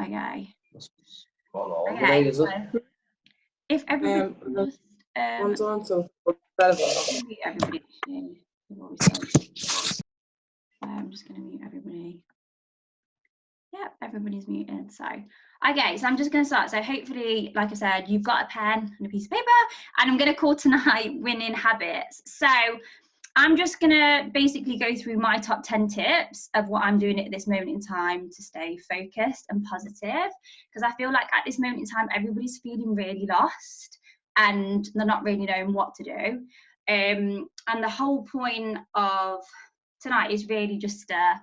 Okay. Okay, So if everybody just one's on, so mute everybody. I'm just going to mute everybody. Yep, everybody's muted. So, okay, so I'm just going to start. So hopefully, like I said, you've got a pen and a piece of paper, and I'm going to call tonight Winning Habits. So I'm just going to basically go through my top 10 tips of what I'm doing at this moment in time to stay focused and positive, because I feel like at this moment in time, everybody's feeling really lost and they're not really knowing what to do. And the whole point of tonight is really just to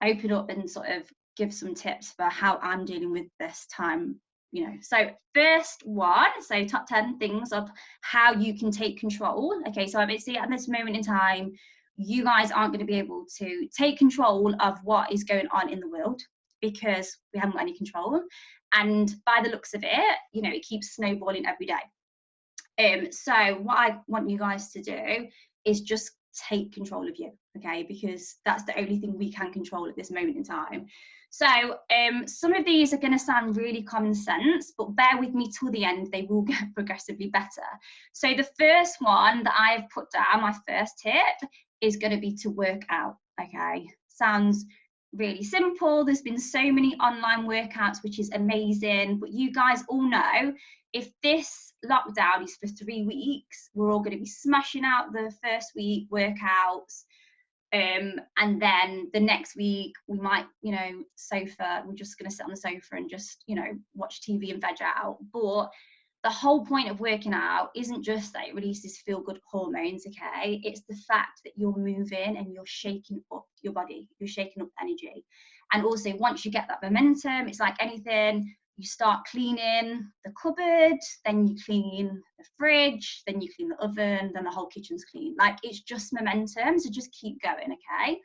open up and sort of give some tips for how I'm dealing with this time, you know. So first one, so top 10 things of how you can take control. Okay, so obviously at this moment in time, you guys aren't going to be able to take control of what is going on in the world because we haven't got any control. And by the looks of it, you know, it keeps snowballing every day. So what I want you guys to do is just take control of you, okay, because that's the only thing we can control at this moment in time. So some of these are going to sound really common sense, but bear with me till the end, they will get progressively better. So the first one that I've put down, my first tip, is going to be to work out. Okay, sounds really simple. There's been so many online workouts, which is amazing, but you guys all know if this lockdown is for 3 weeks, we're all going to be smashing out the first week workouts, and then the next week we might, you know, we're just going to sit on the sofa and just, you know, watch TV and veg out. But the whole point of working out isn't just that it releases feel-good hormones, okay? It's the fact that you're moving and you're shaking up your body, you're shaking up energy. And also, once you get that momentum, it's like anything, you start cleaning the cupboard, then you clean the fridge, then you clean the oven, then the whole kitchen's clean. Like, it's just momentum, so just keep going, okay?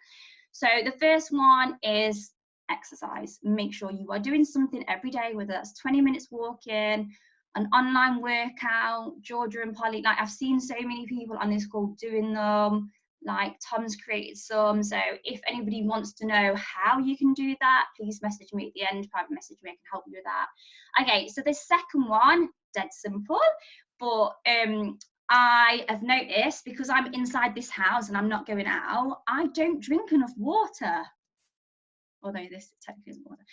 So the first one is exercise. Make sure you are doing something every day, whether that's 20 minutes walking, an online workout. Georgia and Polly, like, I've seen so many people on this call doing them. Like, Tom's created some. So if anybody wants to know how you can do that, please message me at the end, private message me, I can help you with that. Okay, so the second one, dead simple, but I have noticed, because I'm inside this house and I'm not going out, I don't drink enough water. Although this technically isn't water.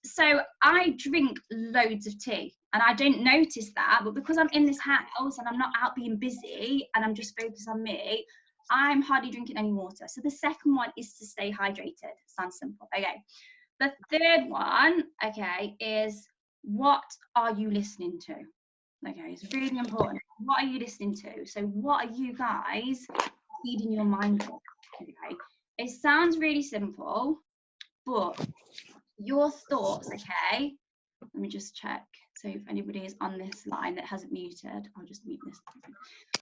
So I drink loads of tea and I don't notice that, but because I'm in this house and I'm not out being busy and I'm just focused on me, I'm hardly drinking any water. So the second one is to stay hydrated. Sounds simple. Okay. The third one, okay, is what are you listening to? Okay, it's really important. What are you listening to? So what are you guys feeding your mind with? Okay. It sounds really simple, but your thoughts, okay, let me just check. So if anybody is on this line that hasn't muted, I'll just mute this.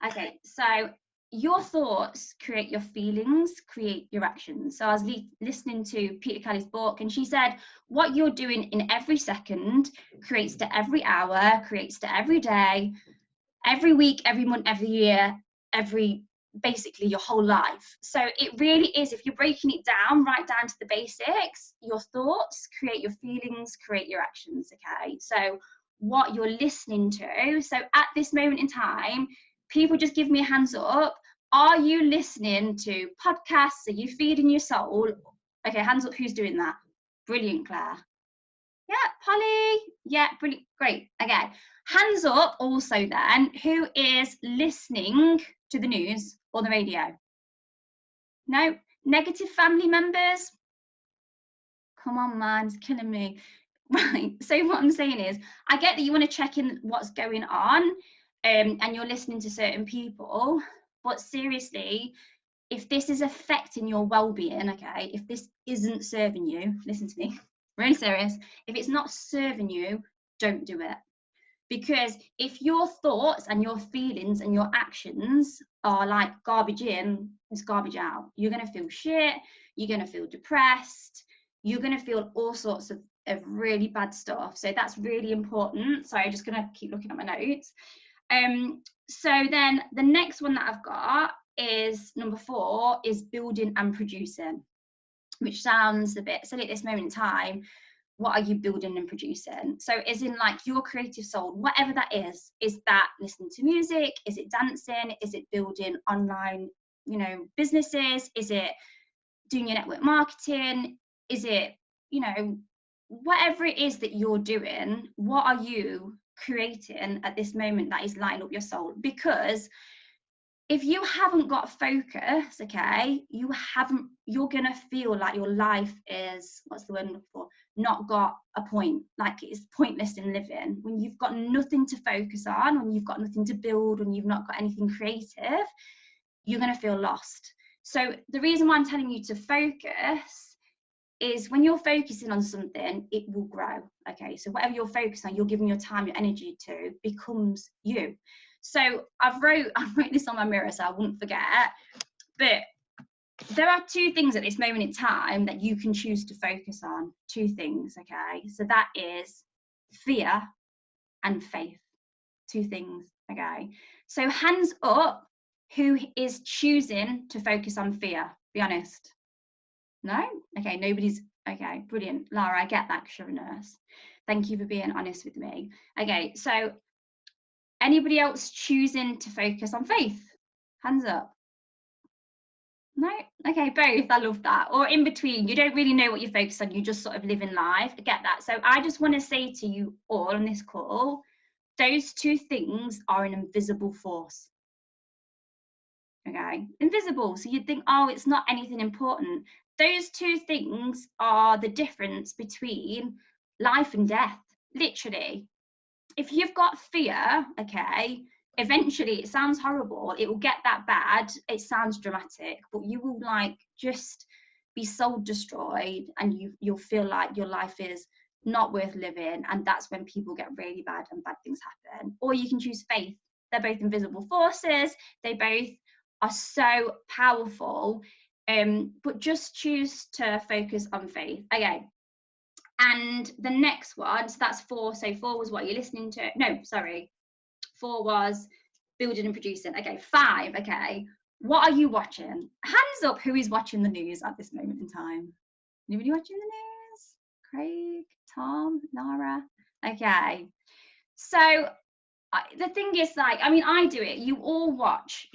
Okay, so your thoughts create your feelings, create your actions. So I was listening to Peter Kelly's book, and she said, what you're doing in every second creates to every hour, creates to every day, every week, every month, every year, basically your whole life. So it really is, if you're breaking it down, right down to the basics, your thoughts create your feelings, create your actions, okay? So what you're listening to. So at this moment in time, people just give me a hands up. Are you listening to podcasts? Are you feeding your soul? Okay, hands up, who's doing that? Brilliant, Claire. Yeah, Polly. Yeah, brilliant, great. Okay, hands up also then, who is listening to the news or the radio? No? Negative family members? Come on, man, it's killing me. Right, so what I'm saying is, I get that you want to check in what's going on, and you're listening to certain people, but seriously, if this is affecting your well-being, okay, if this isn't serving you, listen to me, really serious, if it's not serving you, don't do it. Because if your thoughts and your feelings and your actions are like garbage in, it's garbage out. You're going to feel shit, you're going to feel depressed, you're going to feel all sorts of really bad stuff. So that's really important. So I'm just going to keep looking at my notes. So then the next one that I've got is number 4, is building and producing, which sounds a bit silly at this moment in time, what are you building and producing? So as in like your creative soul, whatever that is that listening to music? Is it dancing? Is it building online, you know, businesses? Is it doing your network marketing? Is it, you know, whatever it is that you're doing, what are you creating at this moment that is lighting up your soul? Because if you haven't got focus, okay, you're gonna feel like your life is, what's the word I'm looking for, not got a point, like it's pointless in living. When you've got nothing to focus on, when you've got nothing to build, when you've not got anything creative, you're gonna feel lost. So the reason why I'm telling you to focus is when you're focusing on something, it will grow, okay? So whatever you're focused on, you're giving your time, your energy to, becomes you. So I wrote this on my mirror so I wouldn't forget, but there are two things at this moment in time that you can choose to focus on. Two things, okay? So that is fear and faith. Two things, okay? So hands up, who is choosing to focus on fear? Be honest. No? Okay, nobody's, okay, brilliant. Lara, I get that because you're a nurse. Thank you for being honest with me. Okay, so anybody else choosing to focus on faith? Hands up. No? Okay, both. I love that. Or in between, you don't really know what you're focused on, you just sort of live in life. I get that. So I just want to say to you all on this call, those two things are an invisible force. Okay, invisible. So you'd think, oh, it's not anything important. Those two things are the difference between life and death, literally. If you've got fear, okay, eventually it sounds horrible, it will get that bad, it sounds dramatic, but you will like just be soul destroyed, and you'll feel like your life is not worth living, and that's when people get really bad and bad things happen. Or you can choose faith. They're both invisible forces, they both are so powerful, but just choose to focus on faith. Okay. And the next one, so that's 4. So 4 was what you're listening to. No, sorry. 4 was building and producing. Okay, 5. Okay, what are you watching? Hands up, who is watching the news at this moment in time? Anybody watching the news? Craig, Tom, Nara? Okay, so the thing is, like, I mean, I do it. You all watch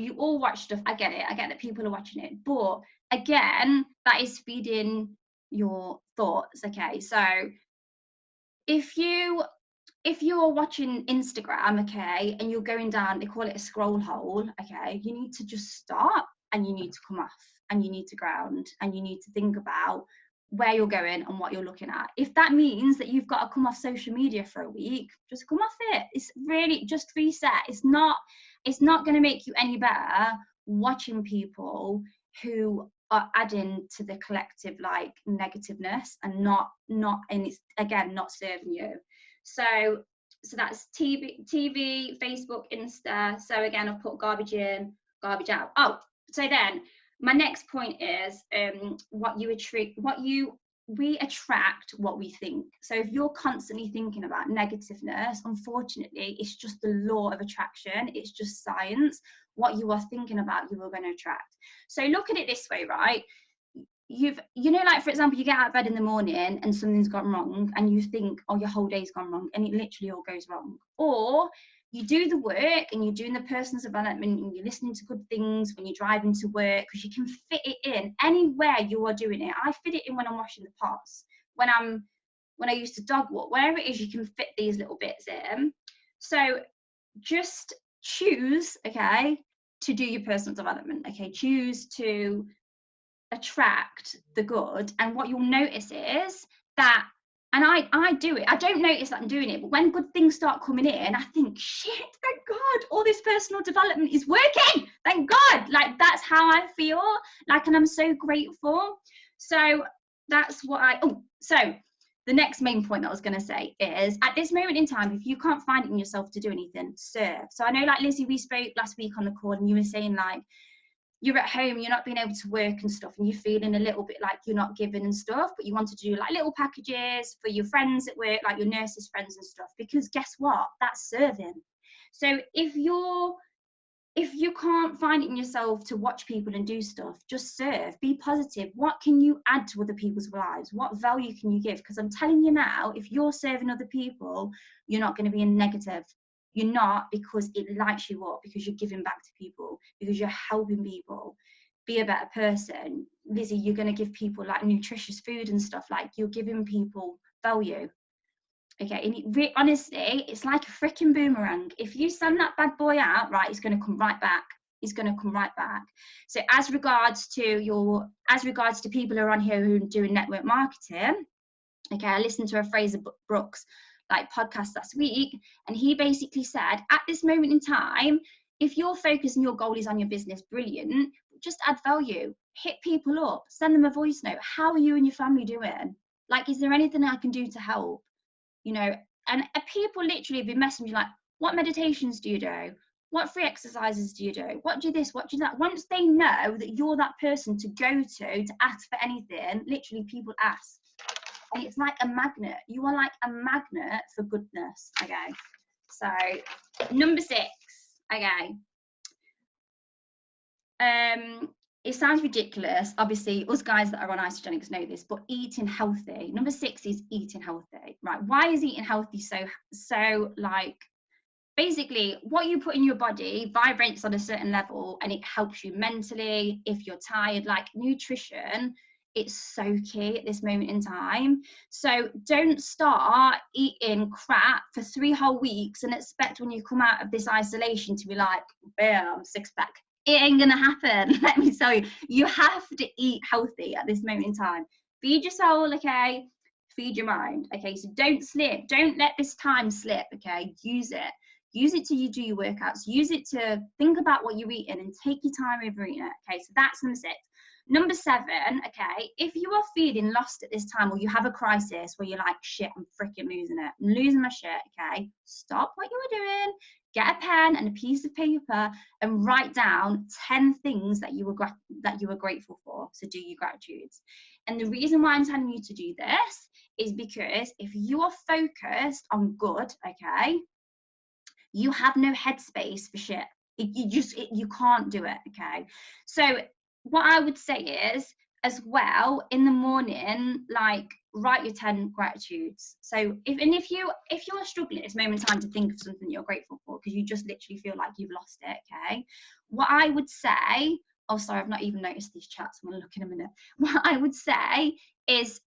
stuff. I get it. I get that people are watching it, but again, that is feeding your thoughts. Okay, so if you're watching Instagram, okay, and you're going down, they call it a scroll hole, okay, you need to just stop, and you need to come off, and you need to ground, and you need to think about where you're going and what you're looking at. If that means that you've got to come off social media for a week, just come off it. It's really just reset. It's not going to make you any better watching people who are adding to the collective like negativeness, and not and it's again not serving you. So that's TV, Facebook, Insta. So again, I've put garbage in, garbage out. Oh, so then my next point is we attract what we think. So if you're constantly thinking about negativeness, unfortunately, it's just the law of attraction. It's just science. What you are thinking about, you are going to attract. So look at it this way, right? You know, like for example, you get out of bed in the morning and something's gone wrong, and you think, oh, your whole day's gone wrong, and it literally all goes wrong. Or you do the work and you're doing the personal development and you're listening to good things when you're driving to work, because you can fit it in anywhere you are doing it. I fit it in when I'm washing the pots, when I used to dog walk, wherever it is, you can fit these little bits in. So just choose, okay, to do your personal development, okay, choose to attract the good. And what you'll notice is that, and I do it, I don't notice that I'm doing it, but when good things start coming in, I think, shit, thank God, all this personal development is working, thank God. Like, that's how I feel, like, and I'm so grateful. So that's what so the next main point that I was going to say is, at this moment in time, if you can't find it in yourself to do anything, serve. So I know, like Lizzie, we spoke last week on the call, and you were saying, like, you're at home, you're not being able to work and stuff, and you're feeling a little bit like you're not giving and stuff, but you wanted to do like little packages for your friends at work, like your nurses friends and stuff, because guess what, that's serving. So if if you can't find it in yourself to watch people and do stuff, just serve, be positive. What can you add to other people's lives? What value can you give? Because I'm telling you now, if you're serving other people, you're not going to be in negative. You're not, because it lights you up, because you're giving back to people, because you're helping people be a better person. Lizzie, you're going to give people like nutritious food and stuff, like you're giving people value. Okay, and honestly, it's like a freaking boomerang. If you send that bad boy out, right, it's going to come right back. It's going to come right back. So as regards to people who are on here who are doing network marketing, okay, I listened to a Fraser Brooks like podcast last week, and he basically said, at this moment in time, if your focus and your goal is on your business, brilliant, just add value, hit people up, send them a voice note. How are you and your family doing? Like, is there anything I can do to help? You know, and people literally be messaging you like, what meditations do you do? What free exercises do you do? What do this? What do that? Once they know that you're that person to go to ask for anything, literally people ask. And it's like a magnet. You are like a magnet for goodness. Okay. So number 6. Okay. It sounds ridiculous. Obviously, us guys that are on Isagenix know this, but eating healthy. Number 6 is eating healthy, right? Why is eating healthy so like, basically what you put in your body vibrates on a certain level and it helps you mentally. If you're tired, like nutrition, it's so key at this moment in time. So don't start eating crap for 3 whole weeks and expect when you come out of this isolation to be like, bam, 6-pack. It ain't gonna happen. Let me tell you, you have to eat healthy at this moment in time. Feed your soul, okay? Feed your mind, okay? So don't slip. Don't let this time slip, okay? Use it. Use it till you do your workouts. Use it to think about what you're eating and take your time over eating it, okay? So that's number 6. Number 7, okay, if you are feeling lost at this time, or you have a crisis where you're like, shit, I'm freaking losing it. I'm losing my shit, okay? Stop what you are doing. Get a pen and a piece of paper and write down 10 things that you were grateful for. So do your gratitudes. And the reason why I'm telling you to do this is because if you are focused on good, okay, you have no headspace for shit. You can't do it, okay? So what I would say is, as well, in the morning, like, write your 10 gratitudes. So if you're struggling at this moment in time to think of something you're grateful for because you just literally feel like you've lost it, okay, what I would say, oh sorry, I've not even noticed these chats, I'm gonna look in a minute. What I would say is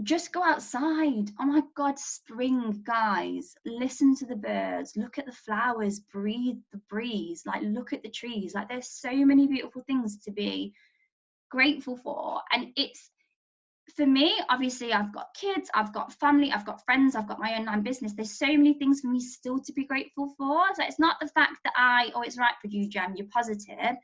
just go outside. Oh my God, spring, guys. Listen to the birds, look at the flowers, breathe the breeze, like look at the trees. Like there's so many beautiful things to be grateful for. And it's, for me, obviously I've got kids, I've got family, I've got friends, I've got my online business. There's so many things for me still to be grateful for. So it's not the fact that it's right for you, Jem, you're positive.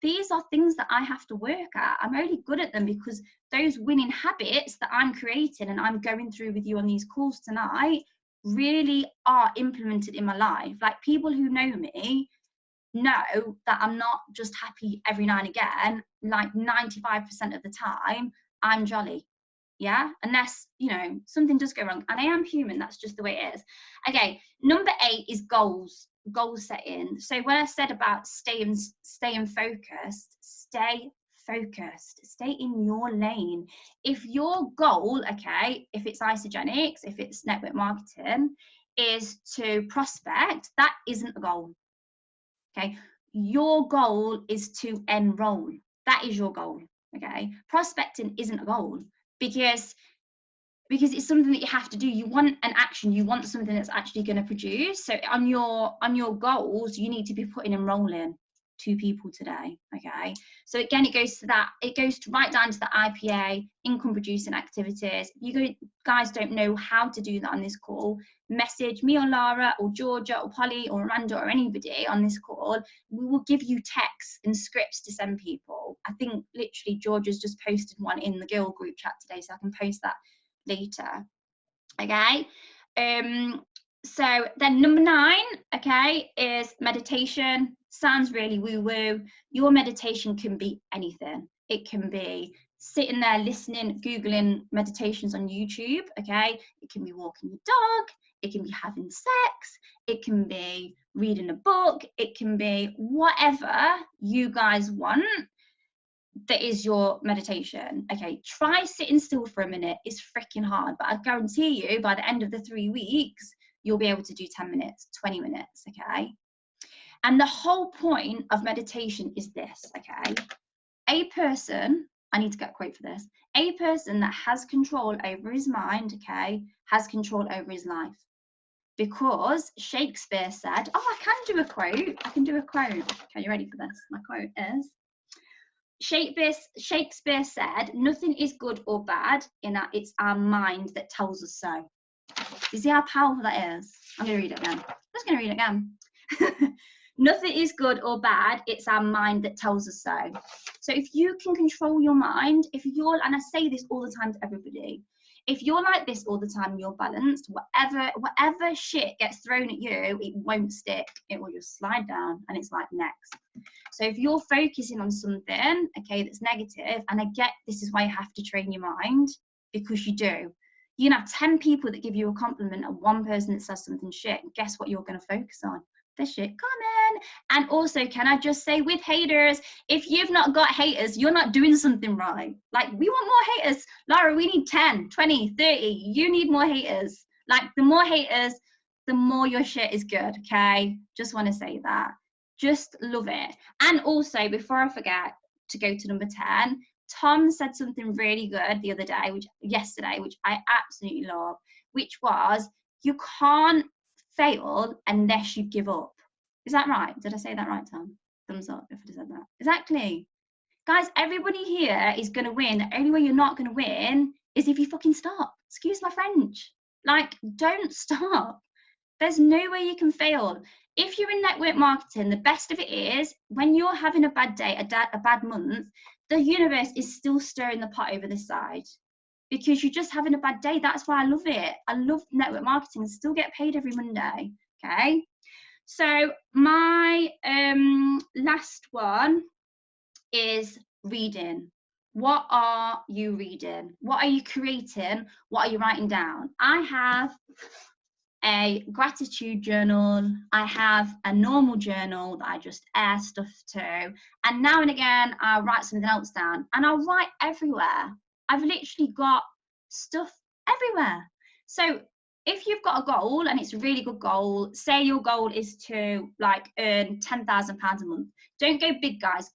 These are things that I have to work at. I'm only good at them because those winning habits that I'm creating and I'm going through with you on these calls tonight really are implemented in my life. Like, people who know me know that I'm not just happy every now and again. Like 95% of the time, I'm jolly. Yeah, unless, you know, something does go wrong, and I am human, that's just the way it is. Okay, number 8 is goal setting. So when I said about staying focused, stay focused, stay in your lane. If your goal, okay, if it's Isagenix, if it's network marketing, is to prospect, that isn't a goal. Okay, your goal is to enroll. That is your goal. Okay, prospecting isn't a goal, because it's something that you have to do. You want an action, you want something that's actually going to produce. So on your goals, you need to be putting enrolling 2 people today. Okay, so again, it goes to right down to the IPA, income producing activities. You guys don't know how to do that on this call, message me or Lara or Georgia or Polly or Amanda or anybody on this call. We will give you texts and scripts to send people. I think literally Georgia's just posted one in the girl group chat today, so I can post that later. Okay, so then number 9, okay, is meditation. Sounds really woo-woo. Your meditation can be anything. It can be sitting there listening, Googling meditations on YouTube, okay? It can be walking your dog, it can be having sex, it can be reading a book, it can be whatever you guys want that is your meditation. Okay, try sitting still for a minute. It's freaking hard, but I guarantee you by the end of the 3 weeks, you'll be able to do 10 minutes, 20 minutes, okay? And the whole point of meditation is this, okay? A person, I need to get a quote for this, a person that has control over his mind, okay, has control over his life. Because Shakespeare said, oh, I can do a quote. I can do a quote. Okay, you ready for this? My quote is, Shakespeare said, nothing is good or bad in that it's our mind that tells us so. You see how powerful that is? I'm going to read it again. I'm just going to read it again. Nothing is good or bad, it's our mind that tells us so. So if you can control your mind, if you're, and I say this all the time to everybody, if you're like this all the time, you're balanced, whatever shit gets thrown at you, it won't stick. It will just slide down and it's like next. So if you're focusing on something, okay, that's negative, and I get this is why you have to train your mind, because you do. You can have 10 people that give you a compliment and one person that says something shit, and guess what you're going to focus on? The shit coming. And also, can I just say, with haters, if you've not got haters, you're not doing something right. Like, we want more haters. Laura, we need 10, 20, 30. You need more haters. Like, the more haters, the more your shit is good, okay? Just want to say that. Just love it. And also, before I forget to go to number 10, Tom said something really good the other day, yesterday, which I absolutely love, which was, you can't fail unless you give up. Is that right? Did I say that right, Tom? Thumbs up if I said that. Exactly. Guys, everybody here is going to win. The only way you're not going to win is if you fucking stop. Excuse my French. Like, don't stop. There's no way you can fail. If you're in network marketing, the best of it is when you're having a bad day, a bad month, the universe is still stirring the pot over this side. Because you're just having a bad day. That's why I love it. I love network marketing and still get paid every Monday. Okay. So my last one is reading. What are you reading? What are you creating? What are you writing down? I have a gratitude journal. I have a normal journal that I just air stuff to. And now and again, I'll write something else down. And I'll write everywhere. I've literally got stuff everywhere. So if you've got a goal and it's a really good goal, say your goal is to like earn £10,000 a month. Don't go big, guys.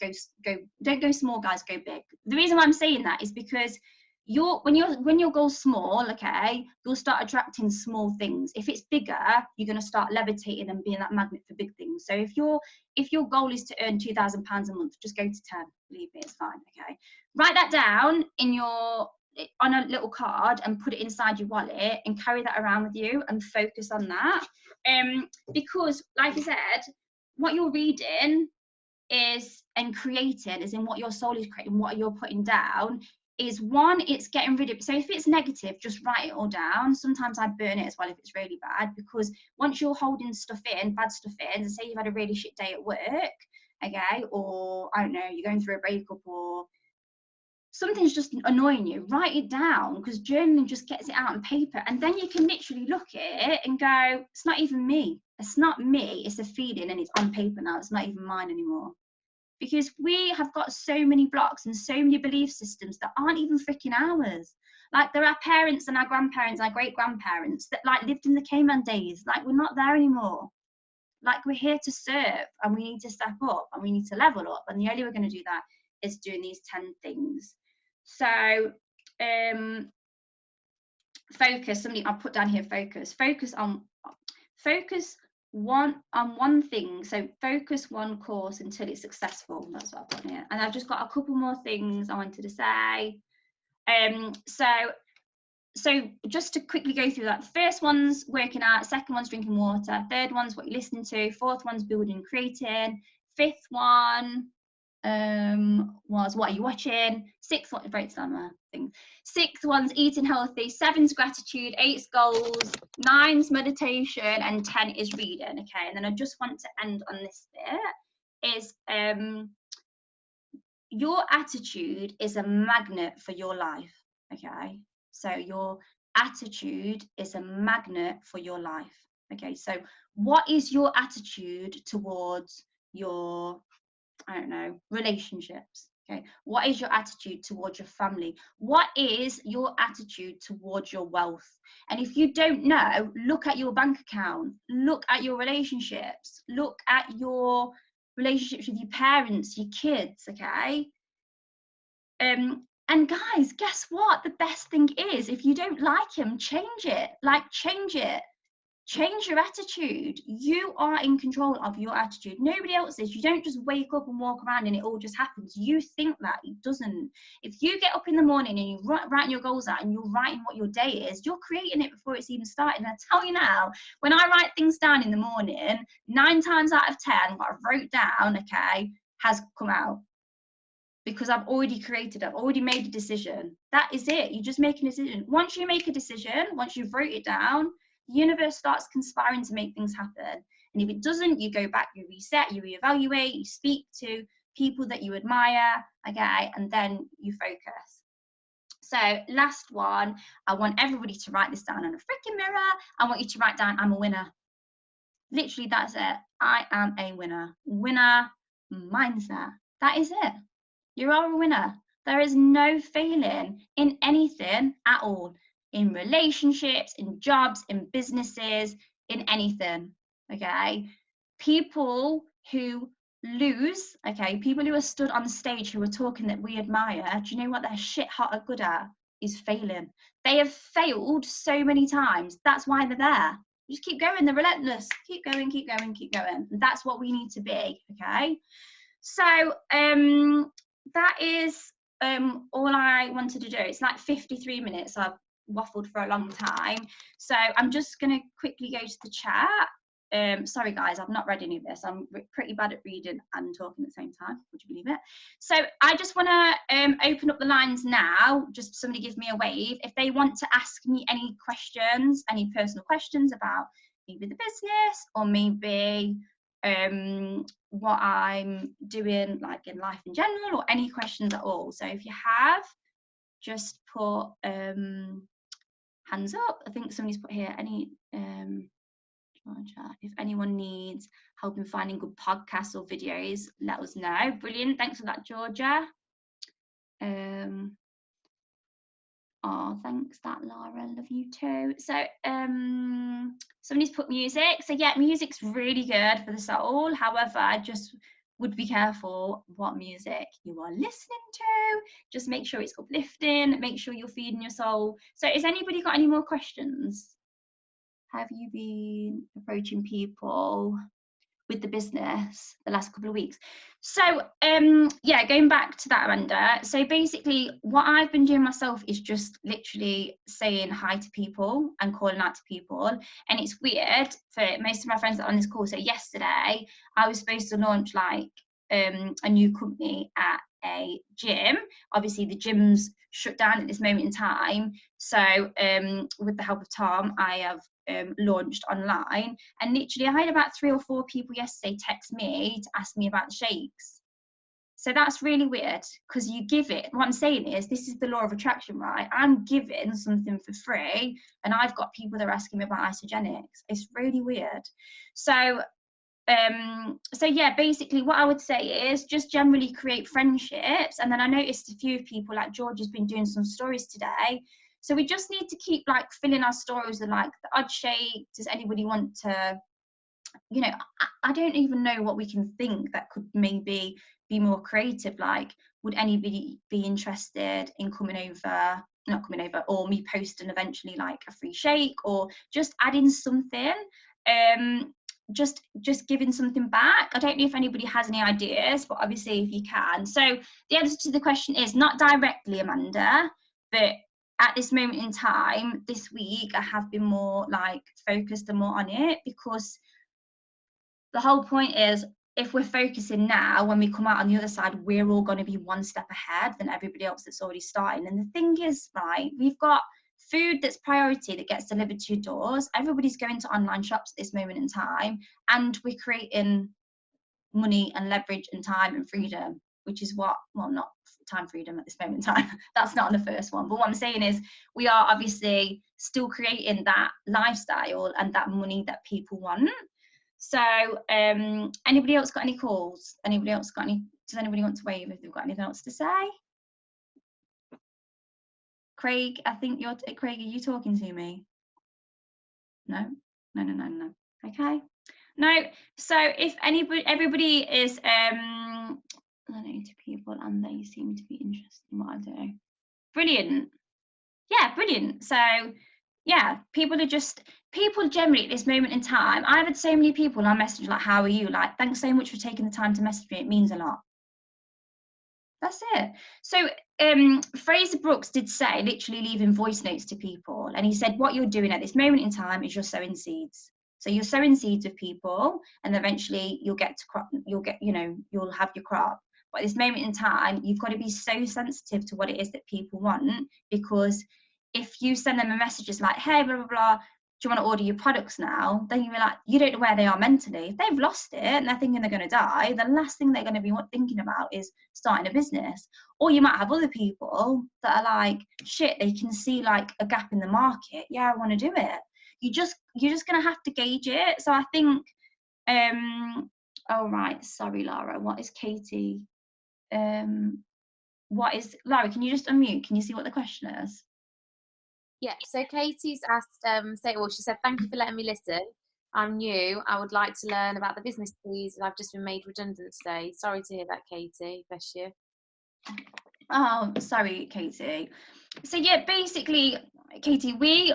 Don't go small, guys. Go big. The reason why I'm saying that is because when your goal's small, okay, you'll start attracting small things. If it's bigger, you're going to start levitating and being that magnet for big things. So if your goal is to earn £2,000 a month, just go to 10. Believe me, it's fine. Okay, write that down on a little card and put it inside your wallet and carry that around with you and focus on that. Because, like I said, what you're reading is and creating is in what your soul is creating, what you're putting down. Is one, it's getting rid of, so if it's negative, just write it all down. Sometimes I burn it as well if it's really bad, because once you're holding stuff in, bad stuff in, and say you've had a really shit day at work, okay, or I don't know, you're going through a breakup or something's just annoying you, write it down, because journaling just gets it out on paper, and then you can literally look at it and go, it's not even me, it's not me, it's a feeling and it's on paper now, it's not even mine anymore. Because we have got so many blocks and so many belief systems that aren't even freaking ours. Like, there are parents and our grandparents and our great grandparents that like lived in the caveman days. Like, we're not there anymore. Like, we're here to serve and we need to step up and we need to level up. And the only way we're going to do that is doing these 10 things. So focus, something I'll put down here, focus on one thing. So focus one course until it's successful. That's what I've got here. And I've just got a couple more things I wanted to say. So just to quickly go through that, the first one's working out, second one's drinking water, third one's what you're listening to, fourth one's building and creating, fifth one was what are you watching, sixth one, breaks down my thing, sixth one's eating healthy, seven's gratitude, eight's goals, nine's meditation, and 10 is reading. Okay, and then I just want to end on this bit is your attitude is a magnet for your life. Okay, so your attitude is a magnet for your life. Okay, so what is your attitude towards your, I don't know, relationships? Okay, what is your attitude towards your family? What is your attitude towards your wealth? And if you don't know, look at your bank account, look at your relationships, look at your relationships with your parents, your kids. Okay, and guys, guess what? The best thing is, if you don't like him, change it. Like, change it. Change your attitude. You are in control of your attitude. Nobody else is. You don't just wake up and walk around and it all just happens. You think that. It doesn't. If you get up in the morning and you write your goals out and you're writing what your day is, you're creating it before it's even started. And I tell you now, when I write things down in the morning, 9 times out of 10, what I wrote down, okay, has come out. Because I've already created, I've already made a decision. That is it. You just make a decision. Once you make a decision, once you've wrote it down, the universe starts conspiring to make things happen. And if it doesn't, you go back, you reset, you reevaluate, you speak to people that you admire, okay, and then you focus. So last one, I want everybody to write this down on a freaking mirror. I want you to write down, I'm a winner. Literally, that's it. I am a winner. Winner mindset. That is it. You are a winner. There is no failing in anything at all. In relationships, in jobs, in businesses, in anything. Okay. People who lose, okay, people who are stood on the stage who are talking that we admire, do you know what they're shit hot are good at? Is failing. They have failed so many times. That's why they're there. You just keep going, they're relentless. Keep going, keep going, keep going. And that's what we need to be, okay? So that is all I wanted to do. It's like 53 minutes. I've waffled for a long time. So I'm just going to quickly go to the chat. Sorry, guys, I've not read any of this. I'm pretty bad at reading and talking at the same time. Would you believe it? So I just want to open up the lines now. Just somebody give me a wave. If they want to ask me any questions, any personal questions about maybe the business or maybe what I'm doing like in life in general, or any questions at all. So if you have, just put hands up. I think somebody's put here any Georgia, if anyone needs help in finding good podcasts or videos, let us know. Brilliant, thanks for that, Georgia. Oh, thanks that, Lara, love you too. So somebody's put music. So yeah, music's really good for the soul. However, I just would be careful what music you are listening to. Just make sure it's uplifting, make sure you're feeding your soul. So has anybody got any more questions? Have you been approaching people with the business the last couple of weeks? So yeah, going back to that, Amanda, so basically what I've been doing myself is just literally saying hi to people and calling out to people. And it's weird for most of my friends that are on this call. So yesterday I was supposed to launch like a new company at a gym. Obviously the gym's shut down at this moment in time, so with the help of Tom, I have launched online, and literally I had about 3 or 4 people yesterday text me to ask me about the shakes. So that's really weird, because you give it, what I'm saying is, this is the law of attraction, right? I'm giving something for free and I've got people that are asking me about Isagenix. It's really weird. So yeah, basically what I would say is just generally create friendships. And then I noticed a few people, like George has been doing some stories today, so we just need to keep like filling our stories with like the odd shake. Does anybody want to, you know, I don't even know what we can think that could maybe be more creative. Like, would anybody be interested in coming over, not coming over, or me posting eventually like a free shake, or just adding something, just giving something back. I don't know if anybody has any ideas, but obviously if you can. So the answer to the question is not directly, Amanda, but at this moment in time this week I have been more like focused and more on it, because the whole point is, if we're focusing now, when we come out on the other side, we're all going to be one step ahead than everybody else that's already starting. And the thing is, right, we've got food that's priority that gets delivered to your doors. Everybody's going to online shops at this moment in time, and we're creating money and leverage and time and freedom which is what, well, not time freedom at this moment in time. That's not on the first one. But what I'm saying is we are obviously still creating that lifestyle and that money that people want. So anybody else got any calls? Anybody else got any, does anybody want to wave if they've got anything else to say? Craig, I think you're, Craig, are you talking to me? No? No. Okay. No, so if anybody, everybody is, I know to people and they seem to be interested in what I do. Brilliant. Yeah, brilliant. So yeah, people are just, people generally at this moment in time, I've had so many people on message like, how are you? Like, thanks so much for taking the time to message me. It means a lot. That's it. So Fraser Brooks did say, literally leaving voice notes to people, and he said, what you're doing at this moment in time is you're sowing seeds. So you're sowing seeds with people, and eventually you'll get to crop, you'll get, you know, you'll have your crop. But at this moment in time, you've got to be so sensitive to what it is that people want, because if you send them a message just like, hey, blah, blah, blah, do you want to order your products now? Then you're like, you don't know where they are mentally. If they've lost it and they're thinking they're going to die, the last thing they're going to be thinking about is starting a business. Or you might have other people that are like, shit, they can see like a gap in the market. Yeah, I want to do it. You're just going to have to gauge it. So I think, oh, right. Sorry, Lara. What is Katie? What is, Lara, can you just unmute? Can you see what the question is? Yeah, so Katie's asked, she said, thank you for letting me listen. I'm new. I would like to learn about the business, please. And I've just been made redundant today. Sorry to hear that, Katie. Bless you. Oh, sorry, Katie. So yeah, basically, Katie, we,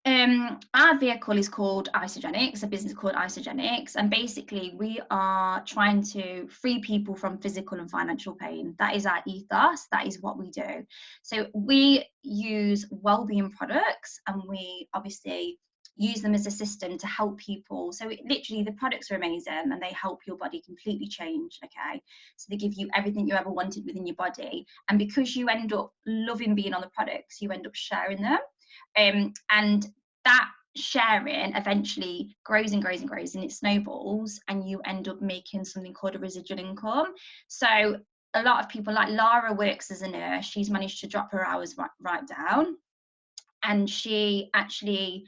our vehicle is called Isogenics, a business called Isogenics, and basically we are trying to free people from physical and financial pain. That is our ethos. That is what we do. So we use well-being products, and we obviously use them as a system to help people. So literally the products are amazing and they help your body completely change. Okay, so they give you everything you ever wanted within your body, and because you end up loving being on the products, you end up sharing them. And that sharing eventually grows and grows and grows, and it snowballs, and you end up making something called a residual income. So a lot of people, like Lara works as a nurse, she's managed to drop her hours right down, and she actually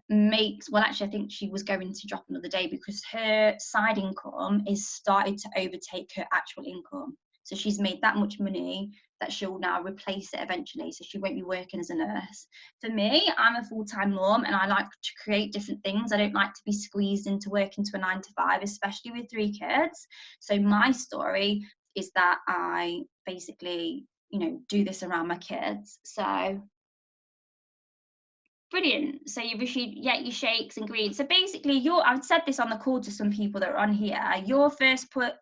makes, well, actually I think she was going to drop another day because her side income is started to overtake her actual income. So she's made that much money that she'll now replace it eventually. So she won't be working as a nurse. For me, I'm a full-time mom and I like to create different things. I don't like to be squeezed into working to a 9 to 5, especially with 3 kids. So my story is that I basically, you know, do this around my kids. So brilliant. So you've issued, yeah, your shakes and greens. So basically I've said this on the call to some people that are on here, your first port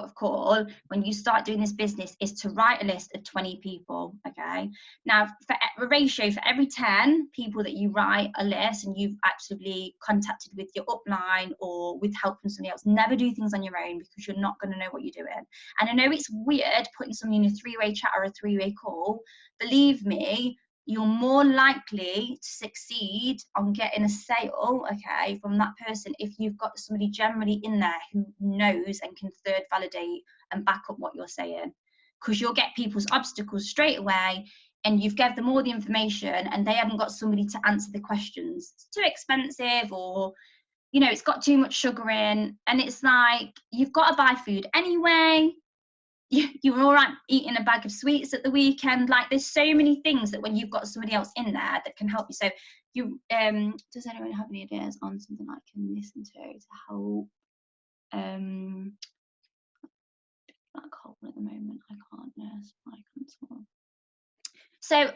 of call when you start doing this business is to write a list of 20 people. Okay, now for a ratio, for every 10 people that you write a list and you've actively contacted with your upline or with help from somebody else, never do things on your own because you're not going to know what you're doing. And I know it's weird putting somebody in a 3-way chat or a 3-way call. Believe me, you're more likely to succeed on getting a sale, okay, from that person if you've got somebody generally in there who knows and can third validate and back up what you're saying. Because you'll get people's obstacles straight away and you've given them all the information and they haven't got somebody to answer the questions. It's too expensive, or, you know, it's got too much sugar in, and it's like, you've got to buy food anyway. You're all right eating a bag of sweets at the weekend. Like, there's so many things that when you've got somebody else in there that can help you. So you, does anyone have any ideas on something I can listen to help? That cold at the moment, I can't nurse, I can't. So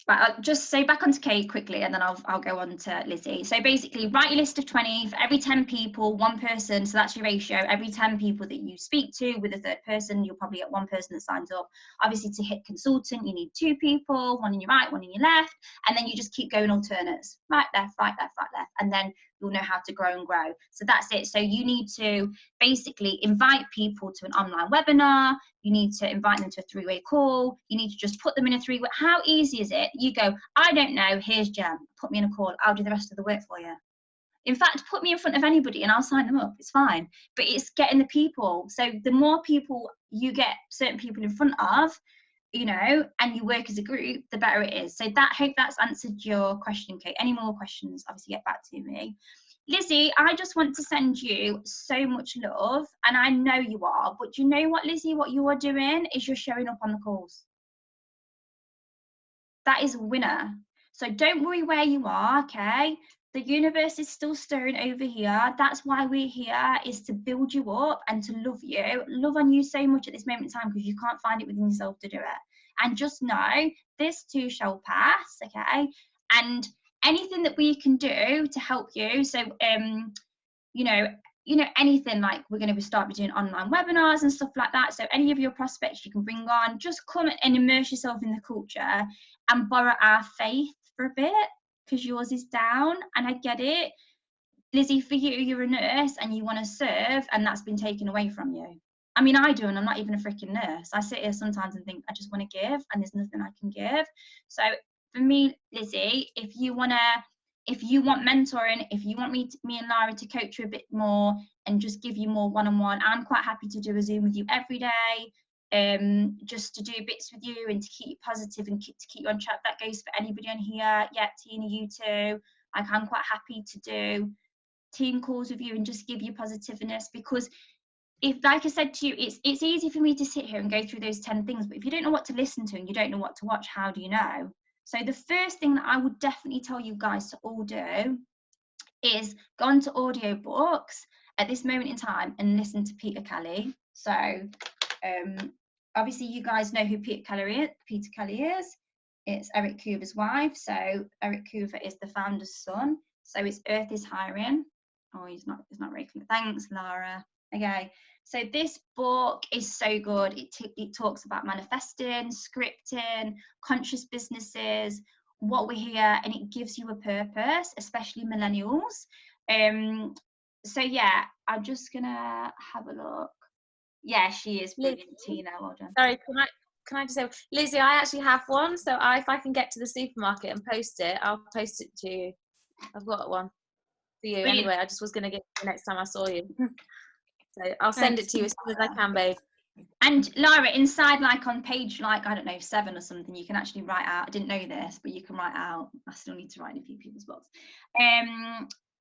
right, I'll just say back onto Kate quickly and then I'll go on to Lizzie. So basically, write your list of 20. For every 10 people, 1 person, so that's your ratio. Every 10 people that you speak to with a third person, you'll probably get 1 person that signs up. Obviously, to hit consultant, you need 2 people, 1 in your right, 1 in your left, and then you just keep going alternates, right, left, right, left, right, left, and then you'll know how to grow and grow. So that's it. So you need to basically invite people to an online webinar. You need to invite them to a 3-way call. You need to just put them in a 3-way. How easy is it? You go, I don't know, here's Jem, put me in a call, I'll do the rest of the work for you. In fact, put me in front of anybody and I'll sign them up. It's fine. But it's getting the people. So the more people you get certain people in front of, you know, and you work as a group, the better it is. So that, hope that's answered your question, Kate. Any more questions, obviously get back to me. Lizzie, I just want to send you so much love, and I know you are, but you know what, Lizzie, what you are doing is you're showing up on the calls. That is a winner. So don't worry where you are, okay? The universe is still stirring over here. That's why we're here, is to build you up and to love on you so much at this moment in time, because you can't find it within yourself to do it. And just know this too shall pass, okay? And anything that we can do to help you, so you know, anything, like we're going to start doing online webinars and stuff like that. So any of your prospects you can bring on, just come and immerse yourself in the culture and borrow our faith for a bit, because yours is down. And I get it, Lizzie, for you, you're a nurse and you want to serve, and that's been taken away from you. I mean, I do, and I'm not even a freaking nurse. I sit here sometimes and think I just want to give, and there's nothing I can give. So for me, Lizzie, if you want mentoring, if you want me and Lara to coach you a bit more and just give you more one-on-one, I'm quite happy to do a Zoom with you every day, just to do bits with you and to keep you positive and to keep you on track. That goes for anybody on here. Yeah, Tina, you too. Like, I'm quite happy to do team calls with you and just give you positiveness, because if, like I said to you, it's easy for me to sit here and go through those 10 things, but if you don't know what to listen to and you don't know what to watch, how do you know? So the first thing that I would definitely tell you guys to all do is go on to audiobooks at this moment in time and listen to Peter Kelly. So obviously you guys know who Peter Kelly is. It's Eric Coover's wife. So Eric Coover is the founder's son. So it's Earth is Hiring. Oh, he's not very clear. Thanks, Lara. Okay, so this book is so good. It talks about manifesting, scripting, conscious businesses, what we're here, and it gives you a purpose, especially millennials. So yeah, I'm just gonna have a look. Yeah, she is brilliant, Tina. Well done. Sorry, can I just say, Lizzie, I actually have one. So if I can get to the supermarket and post it, I'll post it to you. I've got one for you. Brilliant. Anyway, I just was going to get it next time I saw you. So I'll send it to you as soon as I can, babe. And Lara, inside, like on page, like, I don't know, 7 or something, you can actually write out, I didn't know this, but you can write out, I still need to write in a few people's books.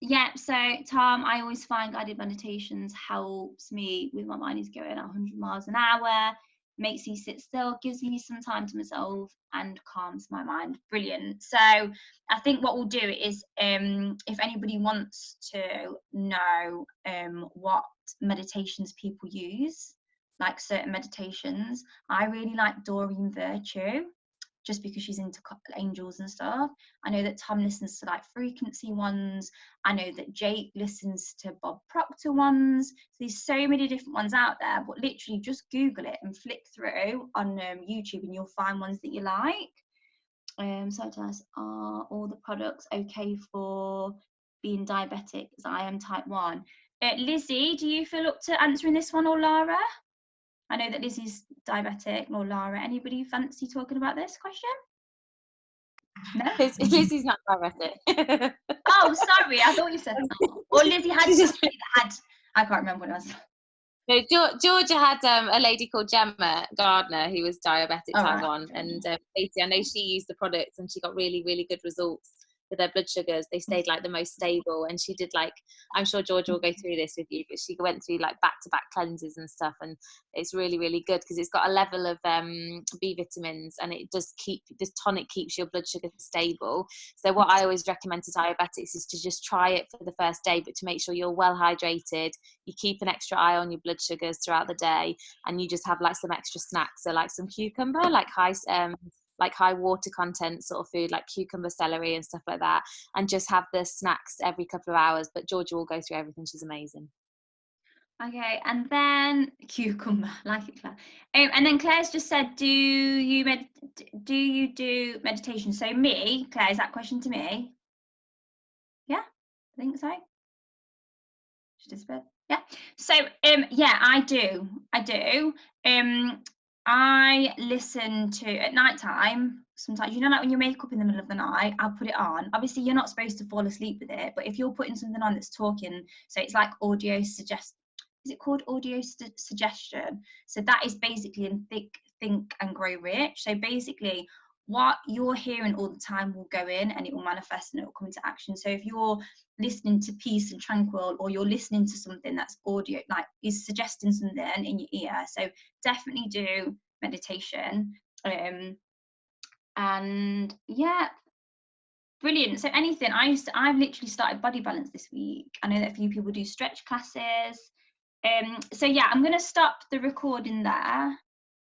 Yeah, so Tom, I always find guided meditations helps me with my mind is going at 100 miles an hour, makes me sit still, gives me some time to myself and calms my mind. Brilliant. So I think what we'll do is, if anybody wants to know what meditations people use, like certain meditations, I really like Doreen Virtue, just because she's into angels and stuff. I know that Tom listens to like frequency ones. I know that Jake listens to Bob Proctor ones. So there's so many different ones out there, but literally just Google it and flick through on YouTube and you'll find ones that you like. Sometimes are all the products okay for being diabetic, as I am type 1? Lizzie, do you feel up to answering this one, or Lara? I know that Lizzie's diabetic, or Lara. Anybody fancy talking about this question? No? Lizzie's not diabetic. Oh, sorry, I thought you said that. Or Lizzie had somebody that had, I can't remember what it was. No, Georgia had a lady called Gemma Gardner who was diabetic type 1, and Katie, I know she used the products and she got really, really good results with their blood sugars. They stayed like the most stable, and she did, like, I'm sure Georgia will go through this with you, but she went through like back-to-back cleanses and stuff, and it's really, really good because it's got a level of B vitamins, and it does keep, this tonic keeps your blood sugar stable. So what I always recommend to diabetics is to just try it for the first day, but to make sure you're well hydrated, you keep an extra eye on your blood sugars throughout the day, and you just have like some extra snacks, so like some cucumber, like high water content sort of food, like cucumber, celery and stuff like that, and just have the snacks every couple of hours. But Georgia will go through everything. She's amazing. Okay, and then cucumber, like it, Claire. And then Claire's just said, do you do meditation? So me, Claire, is that question to me? Yeah, I think so. She just said, yeah. So yeah, I do. I listen to at night time. sometimes, you know, like when you make up in the middle of the night, I'll put it on. Obviously you're not supposed to fall asleep with it, but if you're putting something on that's talking, so it's like audio suggest, is it called audio suggestion? So that is basically in Think and Grow Rich. So basically what you're hearing all the time will go in and it will manifest and it will come into action. So if you're listening to Peace and Tranquil, or you're listening to something that's audio, like is suggesting something in your ear, so definitely do meditation. And yeah, brilliant. So anything, I've literally started Body Balance this week. I know that a few people do stretch classes. So yeah, I'm going to stop the recording there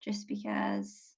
just because